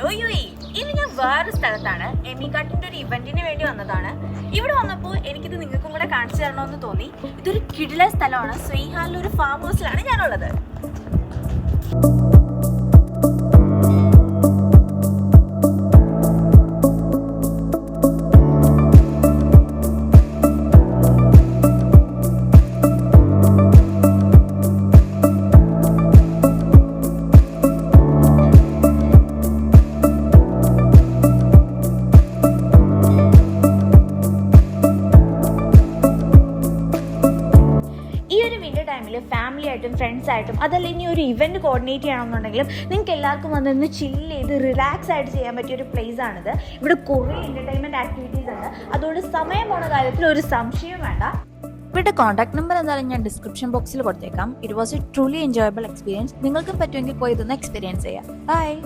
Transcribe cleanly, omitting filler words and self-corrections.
Hello യുഇ. ഇന്ന് ഞാൻ വേറൊരു സ്ഥലത്താണ്. എമികാട്ടിന്റെ ഒരു ഇവന്റിന് വേണ്ടി വന്നതാണ്. ഇവിടെ വന്നപ്പോൾ എനിക്കിത് നിങ്ങൾക്കും കൂടെ കാണിച്ചു തരണമെന്ന് തോന്നി. ഇതൊരു കിടില സ്ഥലമാണ്. സ്വീഹാലിലെ ഒരു ഫാം ഹൗസിലാണ് ഞാനുള്ളത്. ഫാമിലി ആയിട്ടും ഫ്രണ്ട്സ് ആയിട്ടും അതല്ല ഇനി ഒരു ഇവന്റ് കോർഡിനേറ്റ് ചെയ്യണമെന്നുണ്ടെങ്കിലും നിങ്ങൾക്ക് എല്ലാവർക്കും വന്നിരുന്ന് ചില്ല് ചെയ്ത് റിലാക്സ് ആയിട്ട് ചെയ്യാൻ പറ്റിയ ഒരു പ്ലേസ് ആണിത്. ഇവിടെ കുറേ എന്റർടൈൻമെന്റ് ആക്ടിവിറ്റീസ് ഉണ്ട്. അതുകൊണ്ട് സമയം പോണ കാര്യത്തിൽ ഒരു സംശയവും വേണ്ട. ഇവരുടെ കോൺടാക്ട് നമ്പർ എന്തായാലും ഞാൻ ഡിസ്ക്രിപ്ഷൻ ബോക്സിൽ കൊടുത്തേക്കാം. It was A truly enjoyable experience. നിങ്ങൾക്കും പറ്റുമെങ്കിൽ പോയി ഇതൊന്ന് എക്സ്പീരിയൻസ് ചെയ്യാം. ബൈ.